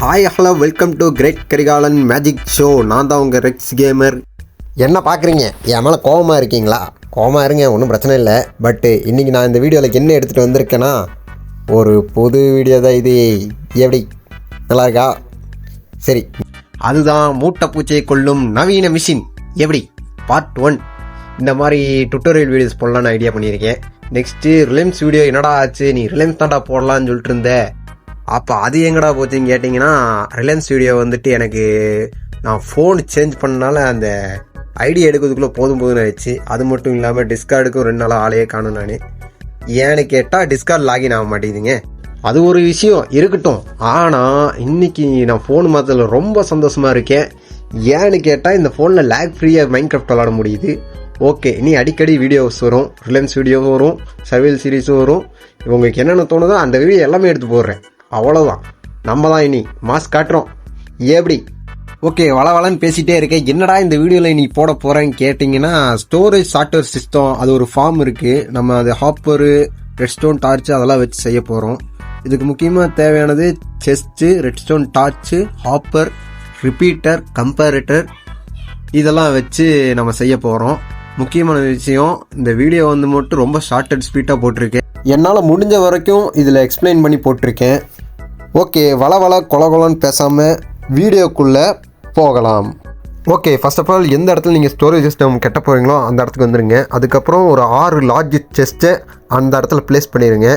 Hi hello welcome to great Karikalan magic show. நான் தான் உங்கள் ரெக்ஸ் கேமர். என்ன பார்க்குறீங்க? என் மேலே கோவமாக இருக்கீங்களா? கோவமாக இருங்க, ஒன்றும் பிரச்சனை இல்லை. பட்டு இன்றைக்கி நான் இந்த வீடியோவில் என்ன எடுத்துகிட்டு வந்திருக்கேன்னா, ஒரு புது வீடியோ தான் இது. எப்படி நல்லா இருக்கா? சரி, அதுதான் மூட்டை பூச்சியை கொள்ளும் நவீன மிஷின் எப்படி பார்ட் 1. இந்த மாதிரி டுட்டோரியல் வீடியோஸ் போடலான்னு ஐடியா பண்ணியிருக்கேன். நெக்ஸ்ட்டு ரிலையன்ஸ் வீடியோ என்னடா ஆச்சு, நீ ரிலையன்ஸ் தாண்டா போடலான்னு சொல்லிட்டு இருந்த. அப்போ அது எங்கடா போச்சுன்னு கேட்டிங்கன்னா, ரிலையன்ஸ் வீடியோ வந்துட்டு எனக்கு நான் ஃபோன் சேஞ்ச் பண்ணனால அந்த ஐடியா எடுக்கிறதுக்குள்ளே போதும்னு ஆயிடுச்சு. அது மட்டும் இல்லாமல் டிஸ்கார்டுக்கும் 2 நாளாக ஆளையே காணும். நான் ஏன்னு கேட்டால் டிஸ்கார்ட் லாகின் ஆக மாட்டேங்குதுங்க. அது ஒரு விஷயம் இருக்கட்டும். ஆனால் இன்றைக்கி நான் ஃபோன் மாற்றல ரொம்ப சந்தோஷமாக இருக்கேன். ஏன்னு கேட்டால் இந்த ஃபோனில் லேக் ஃப்ரீயாக மைண்ட் கிராஃப்ட் விளாட முடியுது. ஓகே, இனி அடிக்கடி வீடியோஸ் வரும், ரிலையன்ஸ் வீடியோவும் வரும், சர்வைவல் சீரீஸும் வரும். உங்களுக்கு என்னென்ன தோணுதோ அந்த வீடியோ எல்லாமே எடுத்து போடுறேன். அவ்வளோதான், நம்ம தான் இனி மாஸ் காட்டுறோம். எப்படி? ஓகே, வளவளன்னு பேசிகிட்டே இருக்கேன். என்னடா இந்த வீடியோவில் நீ போட போகிறேன்னு கேட்டிங்கன்னா, ஸ்டோரேஜ் சாஃப்ட்வேர் சிஸ்டம் அது ஒரு ஃபார்ம் இருக்குது. நம்ம அது ஹாப்பரு, ரெட்ஸ்டோன் டார்ச் அதெல்லாம் வச்சு செய்ய போகிறோம். இதுக்கு முக்கியமாக தேவையானது chest, redstone torch, hopper, repeater, comparator இதெல்லாம் வச்சு நம்ம செய்ய போகிறோம். முக்கியமான விஷயம், இந்த வீடியோ மட்டும் ரொம்ப ஷார்ட் அண்ட் ஸ்வீட்டாக போட்டிருக்கேன். என்னால் முடிஞ்ச வரைக்கும் இதில் எக்ஸ்பிளைன் பண்ணி போட்டிருக்கேன். ஓகே, வள கொலன்னு பேசாமல் வீடியோக்குள்ளே போகலாம். ஓகே, ஃபர்ஸ்ட் ஆஃப் ஆல் எந்த இடத்துல நீங்கள் ஸ்டோரேஜ் சிஸ்டம் கட்ட போகிறீங்களோ அந்த இடத்துக்கு வந்துடுங்க. அதுக்கப்புறம் ஒரு 6 லார்ஜ் செஸ்ட்டை அந்த இடத்துல ப்ளேஸ் பண்ணிடுங்க.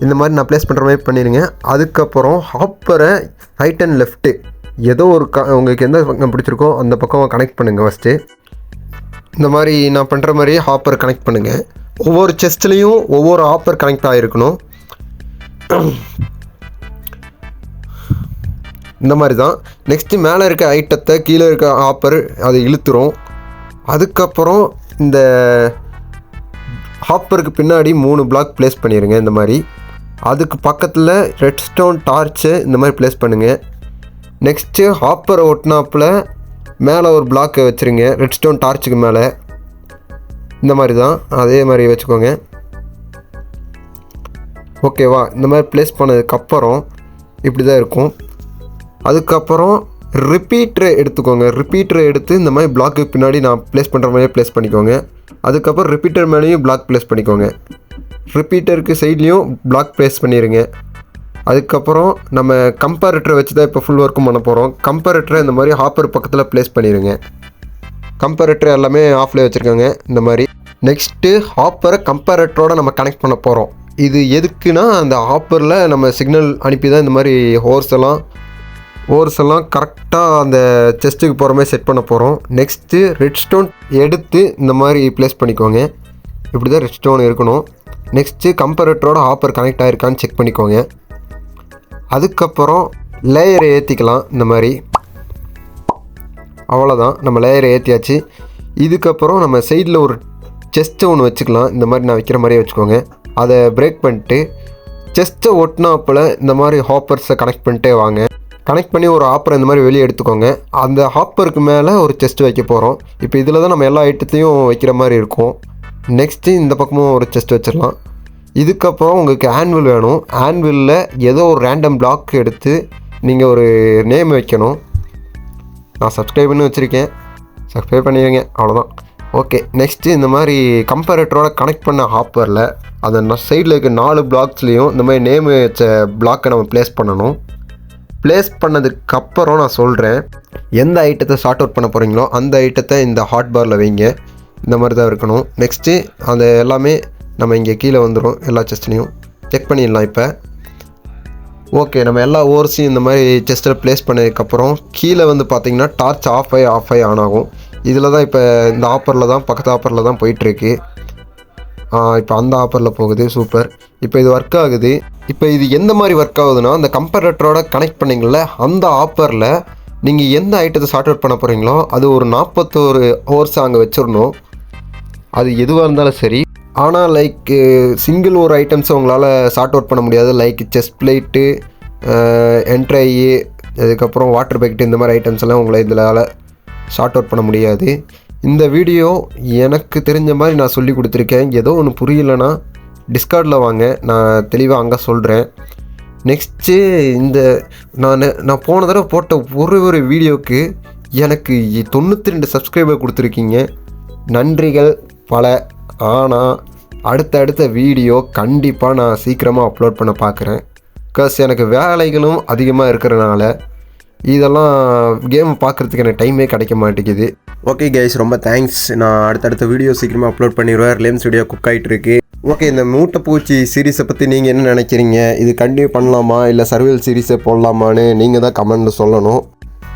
இந்த மாதிரி நான் ப்ளேஸ் பண்ணுற மாதிரி பண்ணிடுங்க. அதுக்கப்புறம் ஹாப்பரை ரைட் அண்ட் லெஃப்ட்டு ஏதோ ஒரு உங்களுக்கு எந்த பக்கம் பிடிச்சிருக்கோ அந்த பக்கம் கனெக்ட் பண்ணுங்கள். ஃபஸ்ட்டு இந்த மாதிரி நான் பண்ணுற மாதிரியே ஹாப்பர் கனெக்ட் பண்ணுங்கள். ஒவ்வொரு செஸ்ட்லேயும் ஒவ்வொரு ஹாப்பர் கனெக்ட் ஆகிருக்கணும். இந்த மாதிரி தான். நெக்ஸ்ட்டு மேலே இருக்க ஐட்டத்தை கீழே இருக்க ஹாப்பர் அதை இழுத்துரும். அதுக்கப்புறம் இந்த ஹாப்பருக்கு பின்னாடி 3 பிளாக் ப்ளேஸ் பண்ணிடுங்க இந்த மாதிரி. அதுக்கு பக்கத்தில் ரெட்ஸ்டோன் டார்ச்சு இந்த மாதிரி ப்ளேஸ் பண்ணுங்கள். நெக்ஸ்ட்டு ஹாப்பரை ஒட்டினாப்பில் மேலே ஒரு பிளாக்கை வச்சுருங்க ரெட்ஸ்டோன் டார்ச்சுக்கு மேலே. இந்த மாதிரி தான், அதே மாதிரி வச்சுக்கோங்க. ஓகேவா? இந்த மாதிரி ப்ளேஸ் பண்ணதுக்கப்புறம் இப்படி தான் இருக்கும். அதுக்கப்புறம் ரிப்பீட்டரை எடுத்துக்கோங்க. ரிப்பீட்டரை எடுத்து இந்த மாதிரி பிளாக்கு பின்னாடி நான் ப்ளேஸ் பண்ணுற மாதிரியே ப்ளேஸ் பண்ணிக்கோங்க. அதுக்கப்புறம் ரிப்பீட்டர் மேலேயும் பிளாக் ப்ளேஸ் பண்ணிக்கோங்க. ரிப்பீட்டருக்கு சைட்லேயும் பிளாக் ப்ளேஸ் பண்ணிடுங்க. அதுக்கப்புறம் நம்ம கம்பேரேட்டரை வச்சு தான் இப்போ ஃபுல் ஒர்க்கும் பண்ண போகிறோம். கம்பேரேட்டரை இந்த மாதிரி ஹாப்பர் பக்கத்தில் ப்ளேஸ் பண்ணிடுங்க. கம்பேரேட்டர் எல்லாமே ஆஃப்லேயே வச்சுருக்காங்க இந்த மாதிரி. நெக்ஸ்ட்டு ஹாப்பரை கம்பேரேட்டரோடு நம்ம கனெக்ட் பண்ண போகிறோம். இது எதுக்குன்னா, அந்த ஹாப்பரில் நம்ம சிக்னல் அனுப்பி தான் இந்த மாதிரி ஹோர்ஸ் எல்லாம் கரெக்டாக அந்த செஸ்ட்டுக்கு போகிற மாதிரி செட் பண்ண போகிறோம். நெக்ஸ்ட்டு ரெட்ஸ்டோன் எடுத்து இந்த மாதிரி ப்ளேஸ் பண்ணிக்கோங்க. இப்படி தான் ரெட்ஸ்டோன் இருக்கணும். நெக்ஸ்ட்டு கம்பேரேட்டரோட ஹாப்பர் கனெக்ட் ஆகிருக்கான்னு செக் பண்ணிக்கோங்க. அதுக்கப்புறம் லேயரை ஏற்றிக்கலாம் இந்த மாதிரி. அவ்வளோதான், நம்ம லேயரை ஏற்றியாச்சு. இதுக்கப்புறம் நம்ம சைடில் ஒரு செஸ்ட்டை ஒன்று வச்சுக்கலாம். இந்த மாதிரி நான் வைக்கிற மாதிரியே வச்சுக்கோங்க. அதை பிரேக் பண்ணிட்டு செஸ்ட்டை ஒட்டினாப்பில் இந்த மாதிரி ஹாப்பர்ஸை கனெக்ட் பண்ணிட்டே வாங்க. கனெக்ட் பண்ணி ஒரு ஹாப்பரை இந்த மாதிரி வெளியே எடுத்துக்கோங்க. அந்த ஹாப்பருக்கு மேலே ஒரு செஸ்ட் வைக்க போகிறோம். இப்போ இதில் தான் நம்ம எல்லா ஐட்டத்தையும் வைக்கிற மாதிரி இருக்கும். நெக்ஸ்ட்டு இந்த பக்கமும் ஒரு செஸ்ட் வச்சிடலாம். இதுக்கப்புறம் உங்களுக்கு ஆன்வில் வேணும். ஆன்வில்லில் ஏதோ ஒரு ரேண்டம் பிளாக் எடுத்து நீங்கள் ஒரு நேம் வைக்கணும். நான் சப்ஸ்கிரைப் பண்ணி வச்சுருக்கேன், சப்ஸ்கிரைப் பண்ணிடுங்க. அவ்வளோதான். ஓகே, நெக்ஸ்ட்டு இந்த மாதிரி கம்பேரேட்டரோட கனெக்ட் பண்ண ஹாப்பரில் அந்த சைடில் இருக்க 4 பிளாக்ஸ்லேயும் இந்த மாதிரி நேம் வச்ச பிளாக்கை நம்ம ப்ளேஸ் பண்ணணும். ப்ளேஸ் பண்ணதுக்கப்புறம் நான் சொல்கிறேன், எந்த ஐட்டத்தை ஷார்ட் அவுட் பண்ண போகிறீங்களோ அந்த ஐட்டத்தை இந்த ஹாட் பாரில் வைங்க. இந்த மாதிரி தான் இருக்கணும். நெக்ஸ்ட்டு அந்த எல்லாமே நம்ம இங்கே கீழே வந்துடும். எல்லா செஸ்ட்லேயும் செக் பண்ணிடலாம். இப்போ ஓகே, நம்ம எல்லா ஓர்ஸையும் இந்த மாதிரி செஸ்ட்டில் ப்ளேஸ் பண்ணதுக்கப்புறம் கீழே பார்த்திங்கன்னா டார்ச் ஆஃப் ஆகி ஆன் ஆகும். இதில் தான் இப்போ இந்த ஆப்பரில் தான், பக்கத்து ஆப்பரில் தான் போயிட்டுருக்கு. இப்போ அந்த ஆப்பரில் போகுது. சூப்பர். இப்போ இது ஒர்க் ஆகுது. இப்போ இது எந்த மாதிரி ஒர்க் ஆகுதுன்னா, அந்த கம்பேரேட்டரோட கனெக்ட் பண்ணிங்கள அந்த ஆப்பரில் நீங்கள் எந்த ஐட்டத்தை ஷார்ட் அவுட் பண்ண போகிறீங்களோ அது ஒரு 41 ஹோர்ஸ் அங்கே வச்சிடணும். அது எதுவாக இருந்தாலும் சரி. ஆனால் லைக் சிங்கிள் ஒரு ஐட்டம்ஸை உங்களால் ஷார்ட் அவுட் பண்ண முடியாது. லைக் செஸ்ட் பிளேட்டு, என்ட்ரை, அதுக்கப்புறம் வாட்டர் பக்கெட்டு, இந்த மாதிரி ஐட்டம்ஸ் எல்லாம் உங்களை இதில் ஷார்ட் அவுட் பண்ண முடியாது. இந்த வீடியோ எனக்கு தெரிஞ்ச மாதிரி நான் சொல்லி கொடுத்துருக்கேன். ஏதோ ஒன்று புரியலைன்னா டிஸ்கார்டில் வாங்க, நான் தெளிவாக அங்கே சொல்கிறேன். நெக்ஸ்ட்டு இந்த நான் போன தடவை போட்ட ஒரு வீடியோவுக்கு எனக்கு 92 சப்ஸ்கிரைபர் கொடுத்துருக்கீங்க. நன்றிகள் பல. ஆனால் அடுத்த வீடியோ கண்டிப்பாக நான் சீக்கிரமாக அப்லோட் பண்ண பார்க்குறேன். பிகாஸ் எனக்கு வேலைகளும் அதிகமாக இருக்கிறனால இதெல்லாம் கேம் பார்க்குறதுக்கு எனக்கு டைமே கிடைக்க மாட்டேங்குது. ஓகே கைஸ், ரொம்ப தேங்க்ஸ். நான் அடுத்தடுத்த வீடியோ சீக்கிரமாக அப்லோட் பண்ணிடுவேன். ரிலையன்ஸ் வீடியோ குக் ஆகிட்டுருக்கு. ஓகே, இந்த மூட்டைப்பூச்சி சீரீஸை பற்றி நீங்கள் என்ன நினைக்கிறீங்க? இது கண்டினியூ பண்ணலாமா இல்லை சர்வியல் சீரீஸை போடலாமான்னு நீங்கள் தான் கமெண்ட்டில் சொல்லணும்.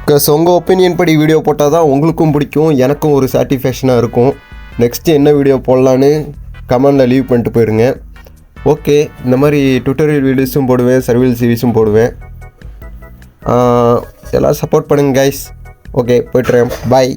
பிகாஸ் உங்கள் ஒப்பீனியன் படி வீடியோ போட்டால் தான் உங்களுக்கும் பிடிக்கும், எனக்கும் ஒரு சாட்டிஸ்ஃபேக்ஷனாக இருக்கும். நெக்ஸ்ட்டு என்ன வீடியோ போடலான்னு கமெண்டில் லீவ் பண்ணிட்டு போயிருங்க. ஓகே, இந்த மாதிரி டுட்டோரியல் வீடியோஸும் போடுவேன், சர்வியல் சீரீஸும் போடுவேன். எல்லோரும் சப்போர்ட் பண்ணுங்கள் கைஸ். ஓகே, போய்ட்டுறேன். பாய்.